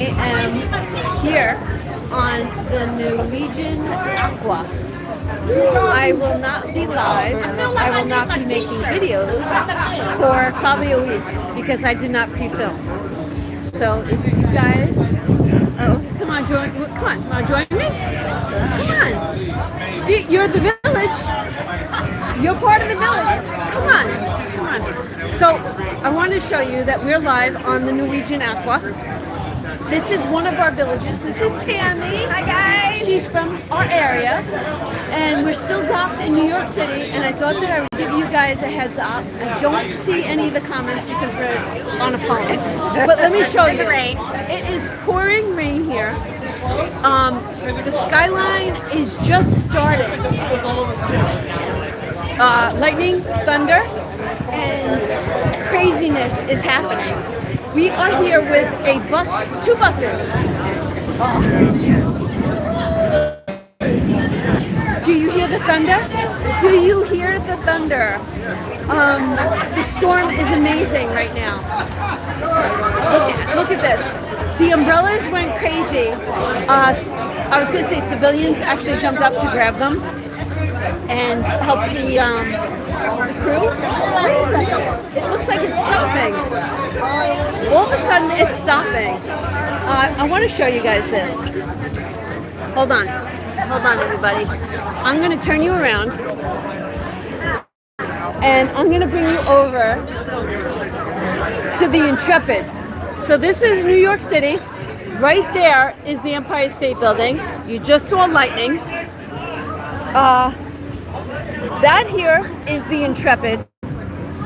am here on the Norwegian Aqua. I will not be live. I will not be making videos for probably a week because I did not pre-film. So if you guys, come on, join me. Come on. You're the village. You're part of the village. Come on. So I want to show you that we're live on the Norwegian Aqua. This is one of our villages. This is Tammy. Hi guys. She's from our area, and we're still docked in New York City. And I thought that I would give you guys a heads up. I don't see any of the comments because we're on a phone. But let me show you. It is pouring rain here. The skyline is just started. Lightning, thunder, and craziness is happening. We are here with a bus, two buses. Do you hear the thunder? Do you hear the thunder? The storm is amazing right now. Look at this. The umbrellas went crazy. I was going to say civilians actually jumped up to grab them and help the crew. Wait a second. It looks like it's stopping. All of a sudden, it's stopping. I want to show you guys this. Hold on, everybody. I'm going to turn you around, and I'm going to bring you over to the Intrepid. So this is New York City. Right there is the Empire State Building. You just saw lightning. That here is the Intrepid.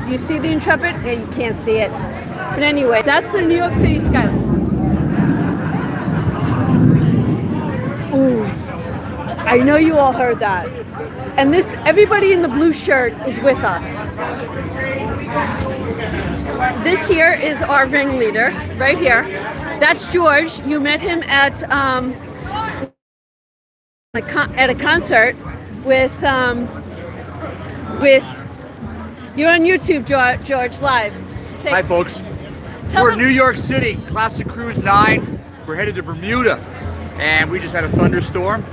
You see the Intrepid? Yeah, you can't see it. But anyway, that's the New York City skyline. Ooh, I know you all heard that. And everybody in the blue shirt is with us. This here is our ringleader, right here. That's George. You met him at a concert with you're on YouTube, George, live. Hi, folks. We're in New York City, Classic Cruise 9. We're headed to Bermuda, and we just had a thunderstorm,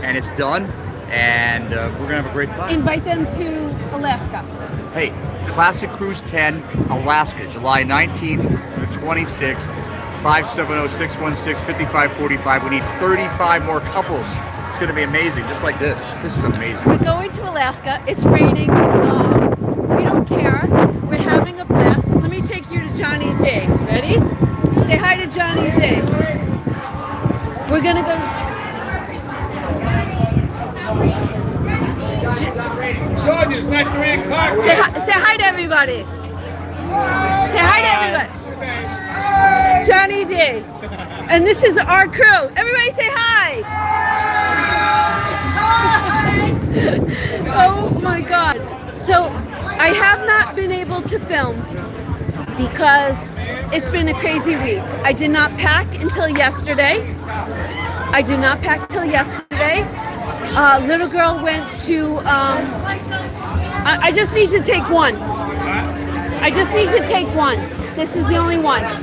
and it's done, and we're gonna have a great time. Invite them to Alaska. Hey, Classic Cruise 10, Alaska, July 19th to the 26th, 570-616-5545. We need 35 more couples. It's gonna be amazing, just like this. This is amazing. We're going to Alaska. It's raining. We don't care. We're having a blast. Let me take you to Johnny D. Ready? Say hi to Johnny D. We're gonna go. George, it's not 3 o'clock. Say hi to everybody. Say hi to everybody. Johnny D. And this is our crew. Everybody say hi. Oh my God. So I have not been able to film because it's been a crazy week. I did not pack until yesterday. Little girl went to, I just need to take one. This is the only one. Are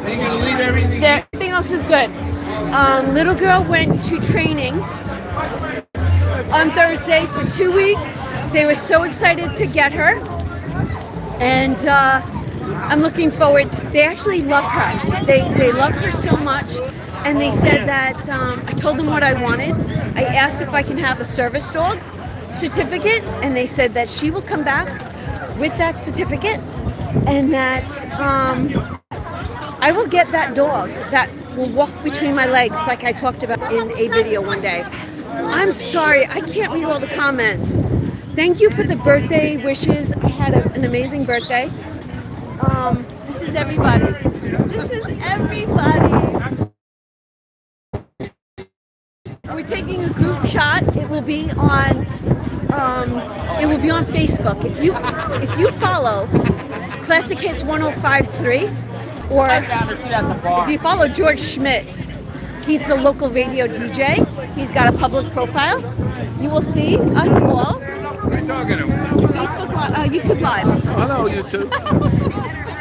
you going to leave everything? Everything else is good. Little girl went to training on Thursday for 2 weeks. They were so excited to get her, and I'm looking forward. They actually love her. They love her so much, and they said that I told them what I wanted. I asked if I can have a service dog certificate, and they said that she will come back with that certificate, and that I will get that dog that will walk between my legs like I talked about in a video one day. I'm sorry, I can't read all the comments. Thank you for the birthday wishes. I had an amazing birthday. This is everybody. We're taking a group shot. It will be on Facebook. If you follow Classic Hits 1053, or if you follow George Schmidt, he's the local radio DJ. He's got a public profile. You will see us all. What are you talking about? Facebook, YouTube Live. Hello, YouTube.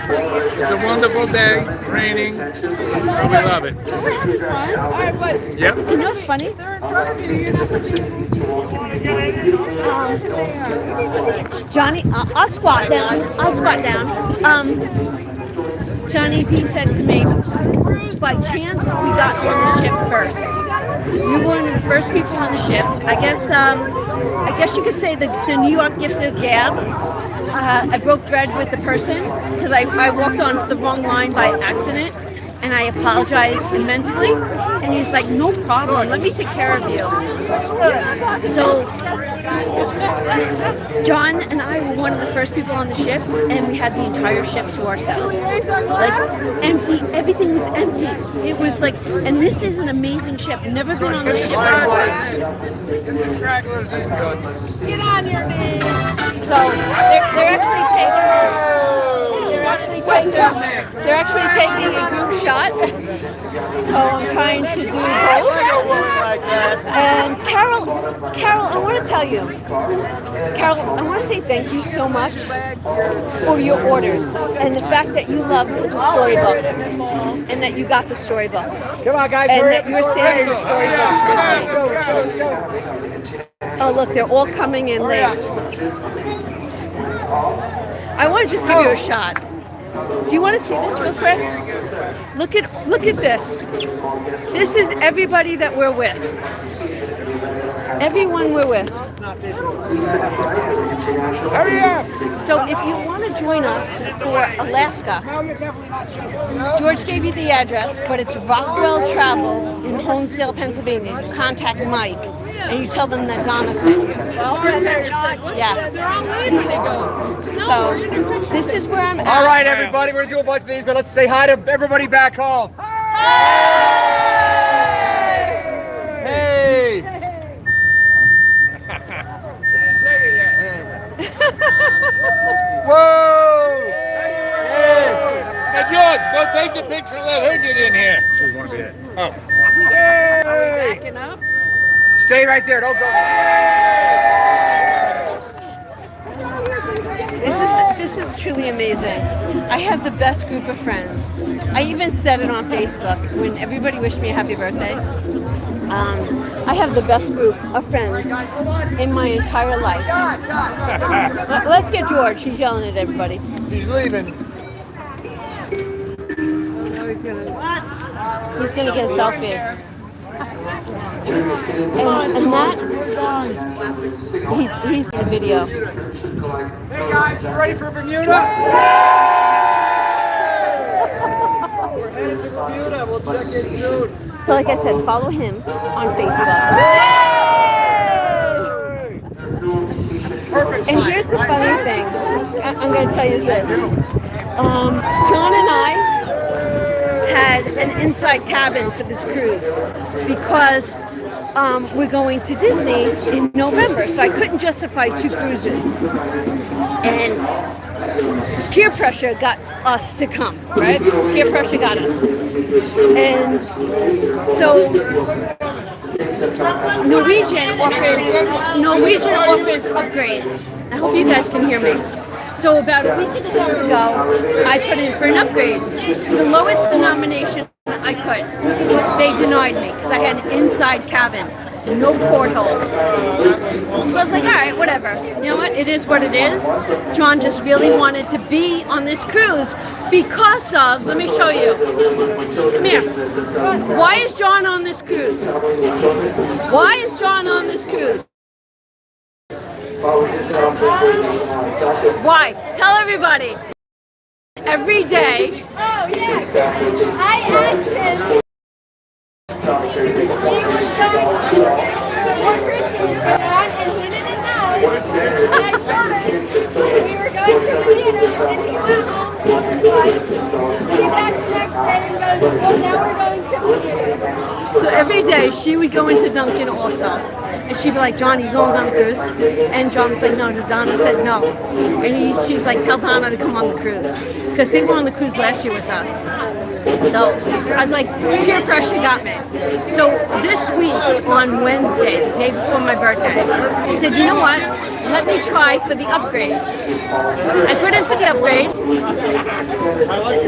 It's a wonderful day, raining, but we love it. So we're having fun. Yep. You know what's funny? Johnny, I'll squat down. I'll squat down. Johnny D said to me, by chance we got on the ship first. You were one of the first people on the ship. I guess you could say the New York gift of gab. I broke bread with the person because I walked onto the wrong line by accident, and I apologized immensely. And he's like, no problem, let me take care of you. So John and I were one of the first people on the ship, and we had the entire ship to ourselves. Like, empty, everything was empty. It was like, and this is an amazing ship. Never been on the ship before. Get on your knees. So they're actually taking a group shot. So I'm trying to do both. And Carol, I want to tell you, Carol, I want to say thank you so much for your orders and the fact that you love the storybook and that you got the storybooks. Come on, guys. And that you're saving the storybooks with me. Oh, look, they're all coming in late. I want to just give you a shot. Do you want to see this real quick? Look at this. This is everybody that we're with. Everyone we're with. Hurry up! So if you want to join us for Alaska, George gave you the address, but it's Rockwell Travel in Honesdale, Pennsylvania. You contact Mike and you tell them that Donna sent you. Yes. They're all late when it goes. So this is where I'm at. All right, everybody, we're gonna do a bunch of these, but let's say hi to everybody back home. Hey! Whoa! Hey! Now, George, go take the picture and let her get in here. She doesn't want to be there. Oh. Hey! Backing up. Stay right there, don't go. This is truly amazing. I have the best group of friends. I even said it on Facebook when everybody wished me a happy birthday. I have the best group of friends in my entire life. Let's get George. He's yelling at everybody. He's leaving. He's gonna get a selfie. And that he's in a video. Hey guys, you ready for Bermuda? We're headed to Bermuda. We'll check in soon. So like I said, follow him on Facebook. Perfect. And here's the funny thing. I'm going to tell you this. John and I had an inside cabin for this cruise because we're going to Disney in November, so I couldn't justify 2 cruises. And peer pressure got us to come, right? Peer pressure got us. And so Norwegian offers upgrades. I hope you guys can hear me. So about a week and a half ago, I put in for an upgrade. The lowest denomination I could. They denied me because I had an inside cabin, no porthole. So I was like, all right, whatever. You know what? It is what it is. John just really wanted to be on this cruise because of, let me show you. Come here. Why is John on this cruise? Why is John on this cruise? Why? Tell everybody. Every day. Oh, yeah. I asked him. He was going what cruise he was going on, and he didn't know. And I told him we were going to Bermuda, and he went home, told his wife. He came back the next day and goes, well, now we're going to Bermuda. So every day she would go into Duncan also. And she'd be like, John, you going on the cruise? And John was like, no. Donna said no. And she's like, tell Donna to come on the cruise. Because they were on the cruise last year with us. So I was like, peer pressure got me. So this week on Wednesday, the day before my birthday, I said, you know what? Let me try for the upgrade. I put in for the upgrade,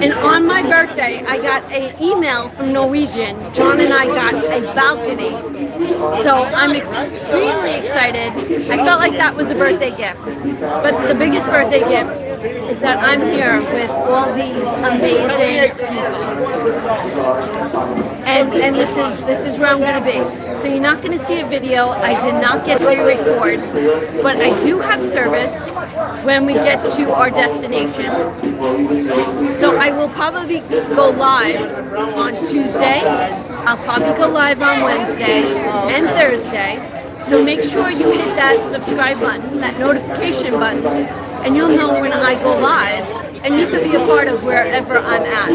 and on my birthday, I got an email from Norwegian. John and I got a balcony. So I'm extremely excited. I felt like that was a birthday gift. But the biggest birthday gift is that I'm here with all these amazing people. And this is where I'm gonna be. So you're not gonna see a video. I did not get to record, but I do have service when we get to our destination. So I will probably go live on Tuesday. I'll probably go live on Wednesday and Thursday. So make sure you hit that subscribe button, that notification button, and you'll know when I go live, and you can be a part of wherever I'm at.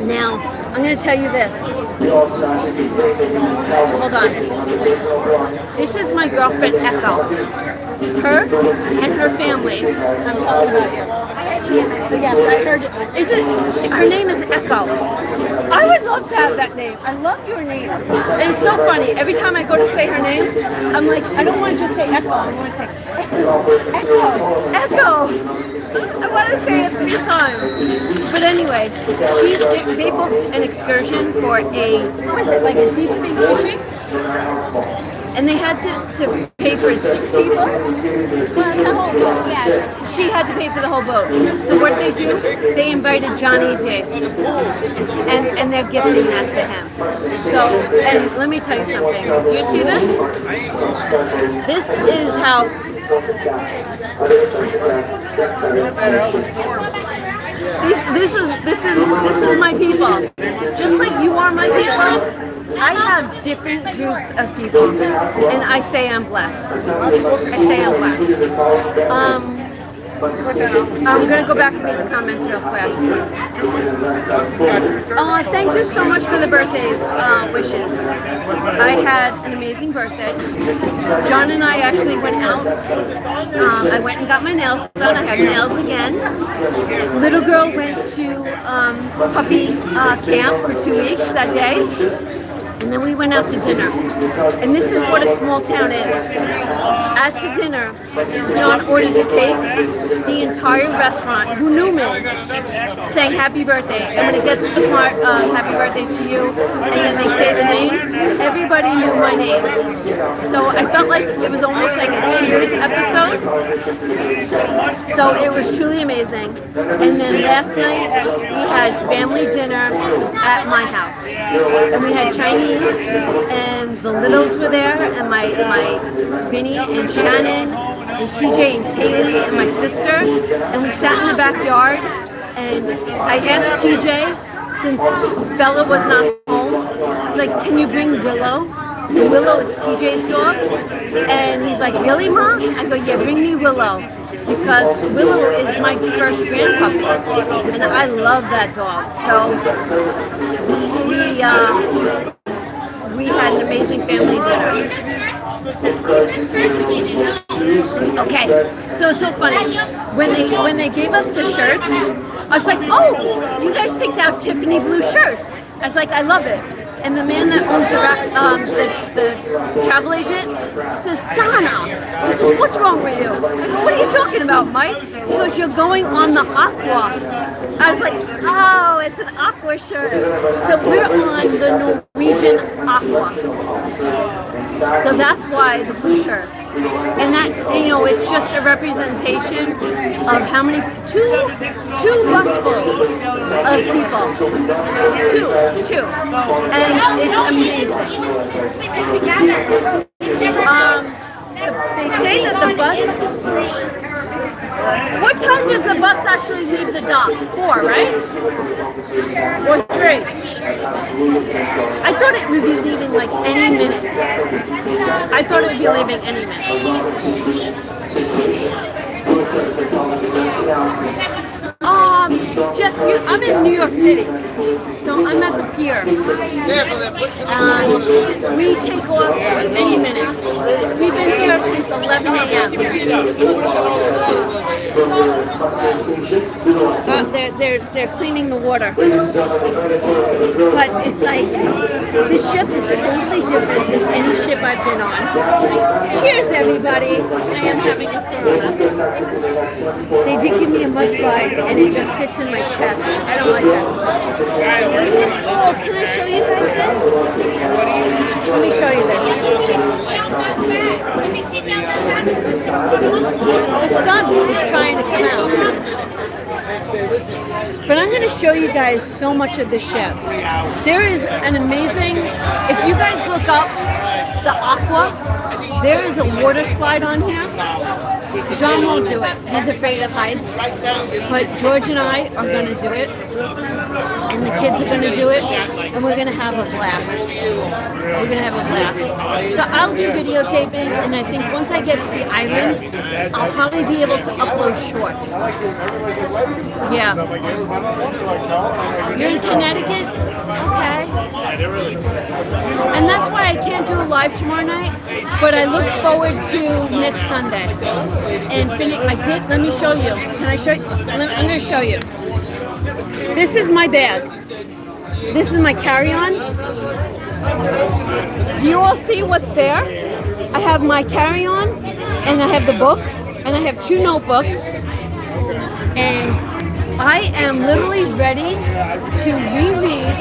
Now, I'm going to tell you this. Hold on. This is my girlfriend, Echo. Her and her family. I'm talking about you. Yes, I heard it. Her name is Echo. I would love to have that name. I love your name. And it's so funny. Every time I go to say her name, I'm like, I don't want to just say Echo. I want to say Echo. Echo. I want to say it 3 times. But anyway, they booked an excursion for what is it, like a deep sea fishing? And they had to pay for 6 people? Well, the whole boat, yeah. She had to pay for the whole boat. So what did they do? They invited Johnny Z. And they're gifting that to him. So, and let me tell you something. Do you see this? This is how... This is my people. Just like you are my people. I have different groups of people, and I say I'm blessed. I say I'm blessed. I'm going to go back and read the comments real quick. Thank you so much for the birthday wishes. I had an amazing birthday. John and I actually went out. I went and got my nails done. I had nails again. Little girl went to puppy camp for 2 weeks that day. And then we went out to dinner. And this is what a small town is. At the dinner, John orders a cake. The entire restaurant, who knew me, sang happy birthday. And when it gets to the part of happy birthday to you, and then they say the name, everybody knew my name. So I felt like it was almost like a Cheers episode. So it was truly amazing. And then last night, we had family dinner at my house. And we had Chinese, and the littles were there, and my Vinny and Shannon and TJ and Kaylee and my sister, and we sat in the backyard, and I asked TJ, since Bella was not home, I was like, can you bring Willow? And Willow is TJ's dog, and he's like, really, Mom? I go, yeah, bring me Willow, because Willow is my first grandpuppy, and I love that dog. So we had an amazing family dinner. Okay, so it's so funny. When they gave us the shirts, I was like, oh, you guys picked out Tiffany blue shirts. I was like, I love it. And the man that owns the travel agent says, Donna, he says, what's wrong with you? I go, what are you talking about, Mike? He goes, you're going on the Aqua. I was like, oh, it's an Aqua shirt. So we're on the Norwegian Aqua. So that's why the blue shirts. And that, it's just a representation of how many, two busfuls of people. Two. And it's amazing. They say that the bus, what time does the bus actually leave the dock? 4, right? Or 3? I thought it would be leaving like any minute. I thought it would be leaving any minute. Just you. I'm in New York City, so I'm at the pier. We take off any minute. We've been here since 11 a.m. They're cleaning the water, but it's like this ship is totally different than any ship I've been on. Cheers, everybody! I am having a Corona. They did give me a mudslide, and it just sits in my chest. I don't like that stuff. Oh, can I show you guys this? Let me show you this. The sun is trying to come out. But I'm going to show you guys so much of the ship. There is an amazing, if you guys look up the Aqua, there is a water slide on here. John won't do it. He's afraid of heights. But George and I are going to do it. And the kids are going to do it. And we're going to have a blast. We're going to have a blast. So I'll do videotaping. And I think once I get to the island, I'll probably be able to upload shorts. Yeah. You're in Connecticut? Okay. And that's why I can't do a live tomorrow night. But I look forward to next Sunday. And let me show you. Can I show you? I'm going to show you. This is my bag. This is my carry-on. Do you all see what's there? I have my carry-on, and I have the book, and I have 2 notebooks. And I am literally ready to reread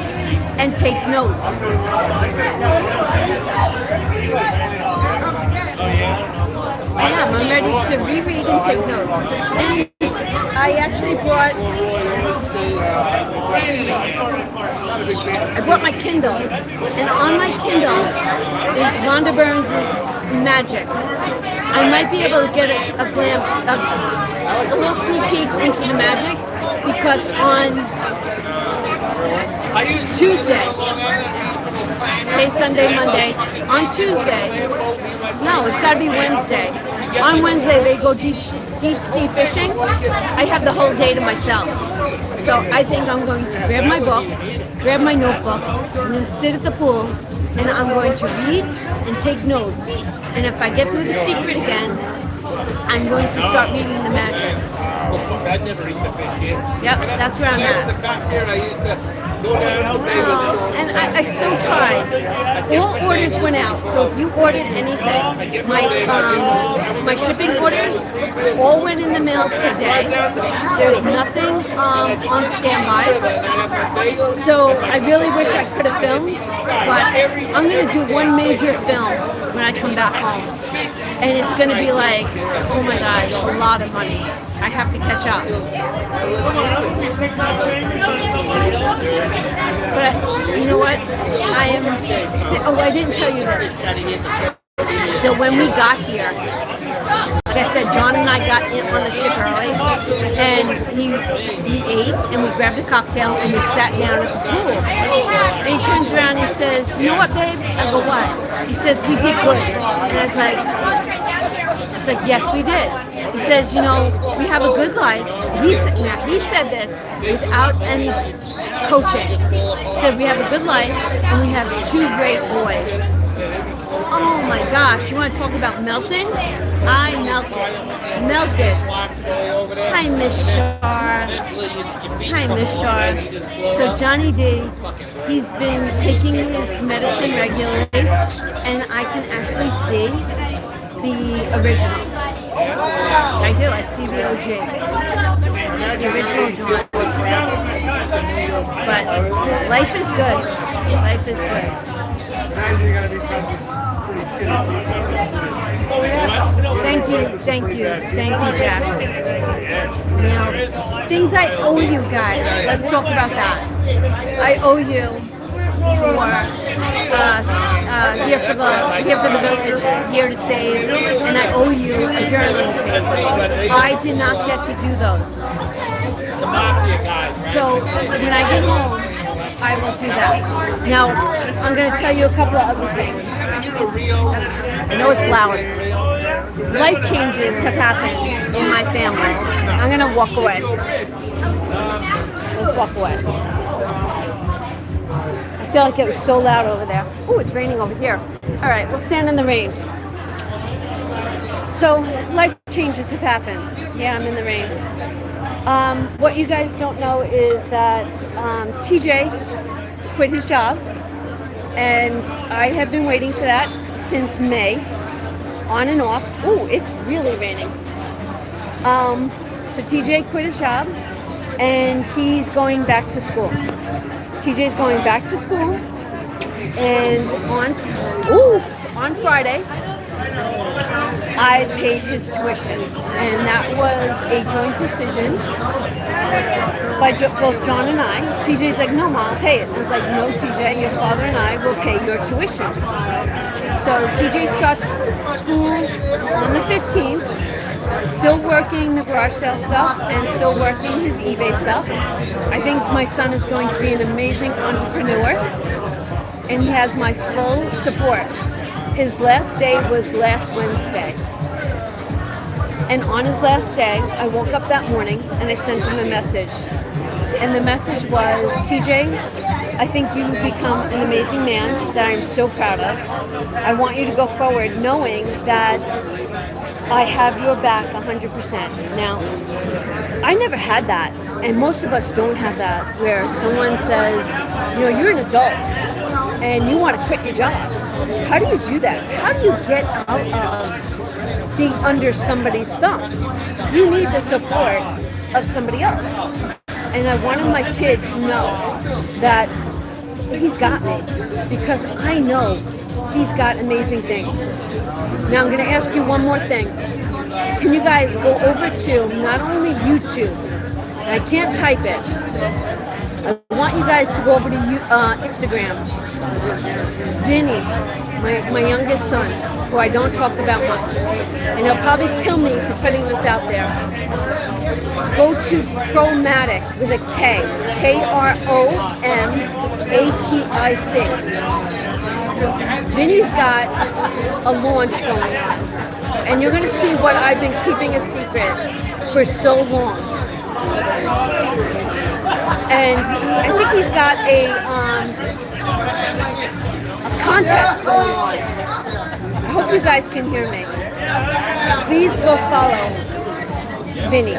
and take notes. I'm ready to reread and take notes. And I actually brought my Kindle, and on my Kindle is Rhonda Burns' Magic. I might be able to get a glimpse, a little sneak peek into the magic, because on Tuesday, okay, Sunday, Monday, on Tuesday, no, it's got to be Wednesday. On Wednesday, they go deep sea fishing. I have the whole day to myself. So I think I'm going to grab my book, grab my notebook, I'm going to sit at the pool, and I'm going to read and take notes. And if I get through the secret again, I'm going to start reading the magic. I'd never eat the fish yet. Yep, that's where I'm at. And I so tried. All orders went out. So if you ordered anything, my shipping orders all went in the mail today. There's nothing on standby. So I really wish I could have filmed, but I'm going to do one major film when I come back home. And it's going to be like, oh my gosh, a lot of money. I have to catch up. But you know what? I didn't tell you this. So when we got here, like I said, John and I got in on the ship early, and he ate, and we grabbed a cocktail, and we sat down at the pool. And he turns around and he says, "You know what, babe?" I go, "What?" He says, "We did good." And I was like, "Yes, we did." He says, "You know, we have a good life." He said this without any coaching. He said, "We have a good life, and we have 2 great boys." Oh my gosh, you want to talk about melting? I melted. Hi, Miss Shar. So Johnny D, he's been taking his medicine regularly, and I can actually see the original. I do, I see the OG. The original John. But life is good. Life is good. Thank you, Jack. Now, things I owe you guys. Let's talk about that. I owe you for here for the village, here to save, and I owe you a journaling fee. I did not get to do those. So when I get home, I will do that. Now, I'm going to tell you a couple of other things. I know it's loud. life changes have happened in my family. I'm gonna walk away. Let's walk away. I feel like it was so loud over there. Oh, it's raining over here. All right, we'll stand in the rain. So life changes have happened. Yeah, I'm in the rain. What you guys don't know is that TJ quit his job, and I have been waiting for that since May, on and off. Oh, it's really raining. So TJ quit his job, and he's going back to school. TJ's going back to school, and on Friday, I paid his tuition, and that was a joint decision by both John and I. TJ's like, no, Mom, I'll pay it. I was like, no, TJ, your father and I will pay your tuition. So TJ starts school on the 15th, still working the garage sale stuff and still working his eBay stuff. I think my son is going to be an amazing entrepreneur, and he has my full support. His last day was last Wednesday. And on his last day, I woke up that morning and I sent him a message. And the message was, TJ, I think you've become an amazing man that I'm so proud of. I want you to go forward knowing that I have your back 100%. Now, I never had that. And most of us don't have that, where someone says, you're an adult and you want to quit your job. How do you do that? How do you get out of being under somebody's thumb? You need the support of somebody else. And I wanted my kid to know that he's got me, because I know he's got amazing things. Now I'm going to ask you one more thing. Can you guys go over to not only YouTube, and I can't type it, I want you guys to go over to Instagram. Vinny, my youngest son, who I don't talk about much, and he'll probably kill me for putting this out there. Go to Chromatic with a K, K-R-O-M-A-T-I-C. Vinny's got a launch going on, and you're going to see what I've been keeping a secret for so long. And I think he's got a contest going on. I hope you guys can hear me. Please go follow Vinny.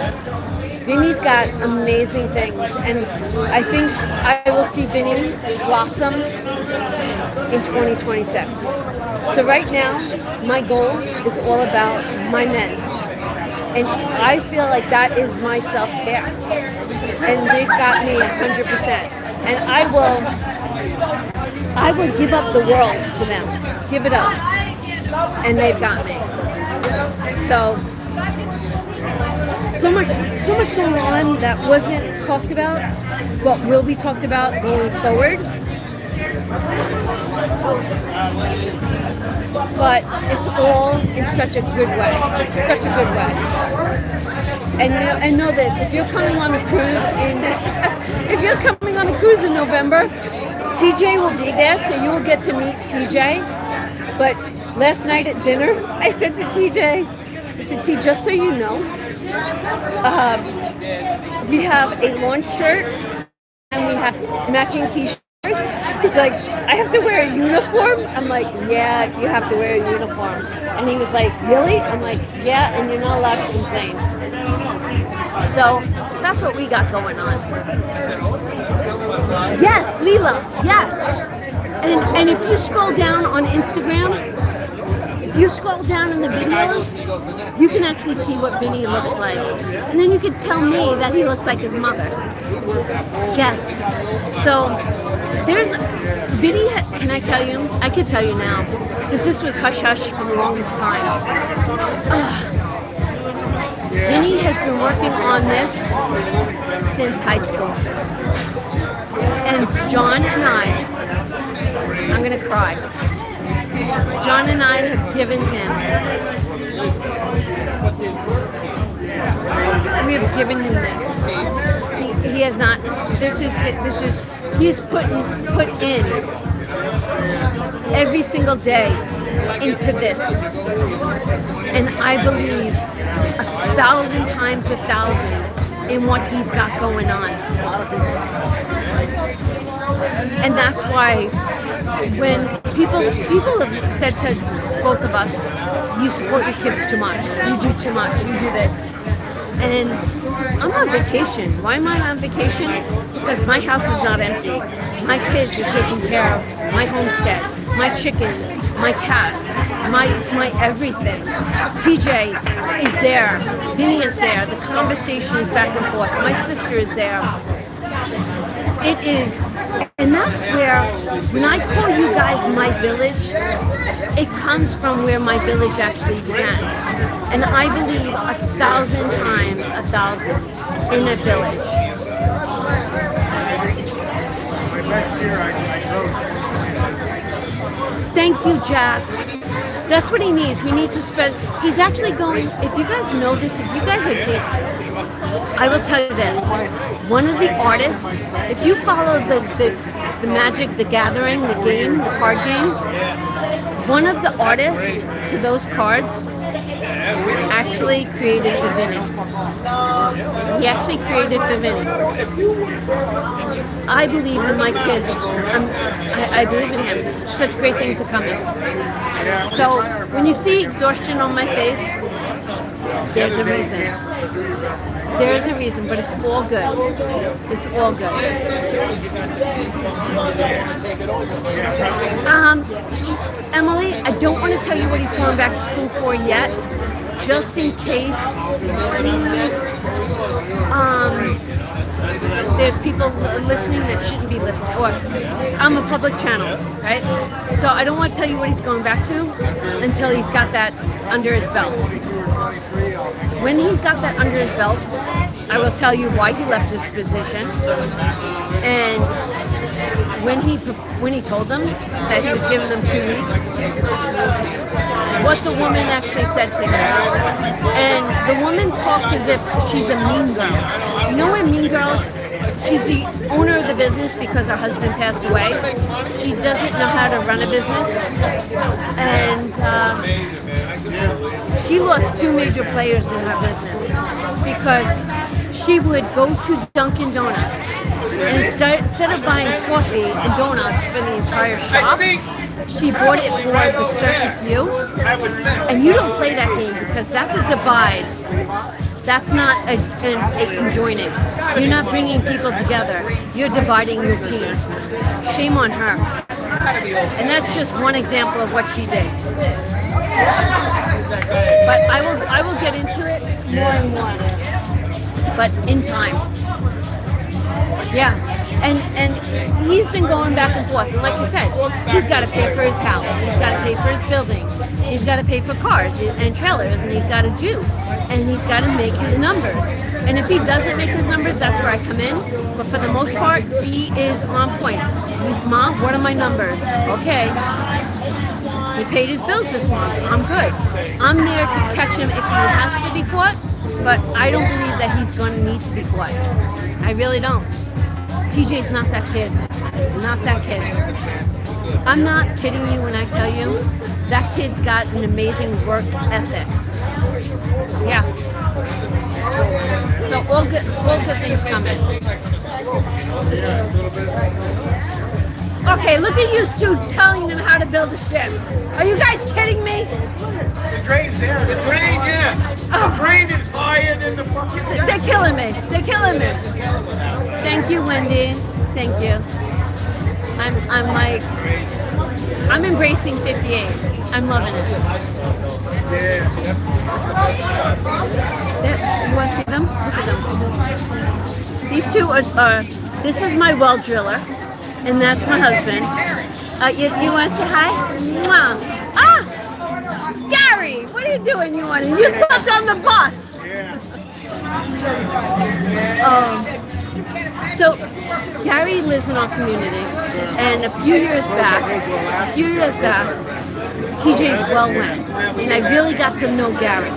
Vinny's got amazing things, and I think I will see Vinny blossom in 2026. So right now, my goal is all about my men. And I feel like that is my self-care. And they've got me 100%. And I will give up the world for them. Give it up. And they've got me. So much going on that wasn't talked about, but will be talked about going forward. But it's all in such a good way. Such a good way. And know this, if you're coming on a cruise in November, TJ will be there, so you will get to meet TJ. But last night at dinner, I said to TJ, I said, T, just so you know, we have a launch shirt and we have matching t-shirts. He's like, I have to wear a uniform? I'm like, yeah, you have to wear a uniform. And he was like, really? I'm like, yeah, and you're not allowed to complain. So that's what we got going on. Yes, Leela, yes. And if you scroll down on Instagram, if you scroll down in the videos, you can actually see what Vinny looks like. And then you can tell me that he looks like his mother. Yes. So there's Vinny, can I tell you? I could tell you now, because this was hush-hush for the longest time. Vinny has been working on this since high school. And John and I'm gonna cry. John and I have given him, we have given him this. He has not, he's put in every single day into this. And I believe 1,000 times 1,000 in what he's got going on. And that's why when people have said to both of us, you support your kids too much, you do too much, you do this. And I'm on vacation. Why am I on vacation? Because my house is not empty. My kids are taken care of. My homestead, my chickens, my cats, my everything. TJ is there. Vinny is there. The conversation is back and forth. My sister is there. It is, and that's where, when I call you guys my village, it comes from where my village actually began. And I believe 1,000 times 1,000 in a village. Thank you, Jack. That's what he needs. We need to spend, he's actually going, if you guys know this, if you guys are there, I will tell you this. One of the artists, if you follow the Magic, the Gathering, the game, the card game, one of the artists to those cards actually created for Vinny. He actually created for Vinny. I believe in my kid. I believe in him. Such great things are coming. So when you see exhaustion on my face, there's a reason. There is a reason, but it's all good. It's all good. Emily, I don't want to tell you what he's going back to school for yet, just in case there's people listening that shouldn't be listening, or I'm a public channel, right? So I don't want to tell you what he's going back to until he's got that under his belt. When he's got that under his belt, I will tell you why he left his position, and when he told them that he was giving them 2 weeks, what the woman actually said to him. And the woman talks as if she's a mean girl. You know when Mean Girls, she's the owner of the business because her husband passed away. She doesn't know how to run a business. And she lost 2 major players in her business because she would go to Dunkin' Donuts and instead of buying coffee and donuts for the entire shop, she bought it for the certain few. And you don't play that game because that's a divide. That's not a conjoining. You're not bringing people together. You're dividing your team. Shame on her. And that's just one example of what she did. But I will get into it more and more. But in time. Yeah. And he's been going back and forth. And like you said, he's got to pay for his house. He's got to pay for his building. He's got to pay for cars and trailers, and he's got to do. And he's got to make his numbers. And if he doesn't make his numbers, that's where I come in. But for the most part, he is on point. He's, Mom, what are my numbers? Okay. He paid his bills this month. I'm good. I'm there to catch him if he has to be caught, but I don't believe that he's going to need to be caught. I really don't. TJ's not that kid. Not that kid. I'm not kidding you when I tell you that kid's got an amazing work ethic. Yeah. So all good things coming. Okay, look at you two telling them how to build a ship. Are you guys kidding me? The drain's there. The drain, yeah. Oh. The drain is higher than the fucking... They're killing me. They're killing me. Thank you, Wendy. Thank you. I'm embracing 58. I'm loving it. You want to see them? Look at them. These two are this is my well driller, and that's my husband. You want to say hi? Mwah. Ah! Gary, what are you doing? You slept on the bus. So Gary lives in our community, and a few years back, TJ's well went, and I really got to know Gary.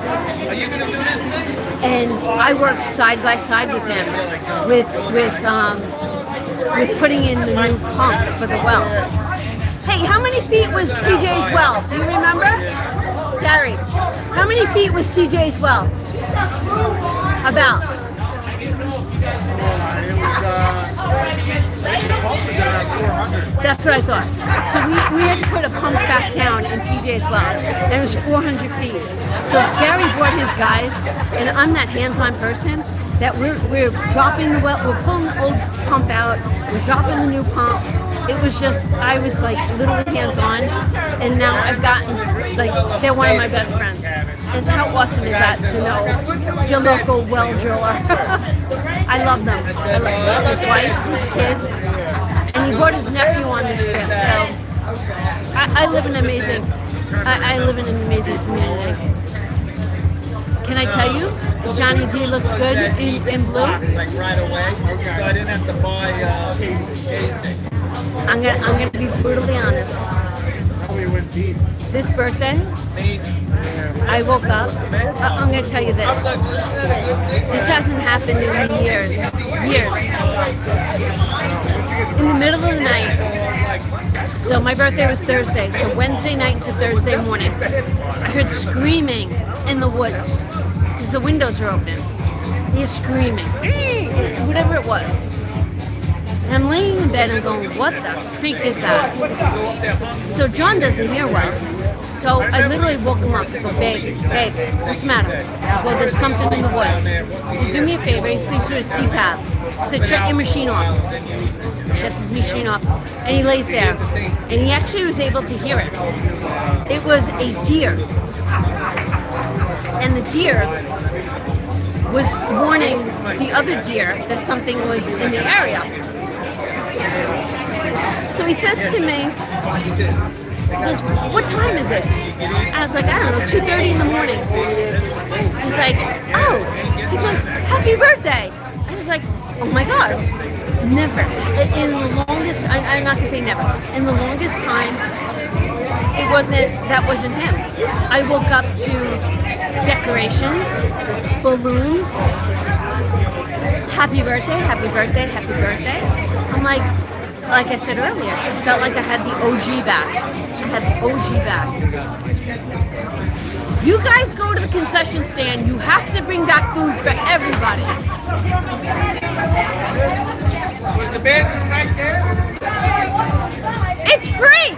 And I worked side by side with him, with putting in the new pump for the well. Hey, how many feet was TJ's well? Do you remember? Gary, how many feet was TJ's well? About? That's what I thought. So we had to put a pump back down in TJ's well, and it was 400 feet. So Gary brought his guys, and I'm that hands-on person that we're dropping the well, we're pulling the old pump out, we're dropping the new pump. It was just, I was like literally hands-on, and now I've gotten, like, they're one of my best friends. And how awesome is that to know your local well driller? I love them. I love his wife, his kids, and he brought his nephew on this trip. So I live in an amazing, I live in an amazing community. Can I tell you, Johnny D looks good in blue? Like right away, so I didn't have to buy casing. I'm gonna be brutally honest. This birthday, I woke up. I'm gonna tell you this. This hasn't happened in years. In the middle of the night. So my birthday was Thursday. So Wednesday night into Thursday morning, I heard screaming in the woods because the windows are open. He's screaming, whatever it was. And I'm laying in bed and going, what the freak is that? So John doesn't hear well. So I literally woke him up. I go, babe, what's the matter? I go, there's something in the woods. He said, do me a favor. He sleeps with his CPAP. He said, shut your machine off. Shuts his machine off. And he lays there. And he actually was able to hear it. It was a deer. And the deer was warning the other deer that something was in the area. So he says to me, he goes, what time is it? I was like, I don't know, 2:30 in the morning. He's like, oh. He goes, happy birthday. I was like, oh my God. Never. In the longest, I'm not going to say never. In the longest time, that wasn't him. I woke up to decorations, balloons, happy birthday, happy birthday, happy birthday. I'm like I said earlier, it felt like I had the OG back. I had the OG back. You guys go to the concession stand, you have to bring back food for everybody. Was the bathroom right there? It's free!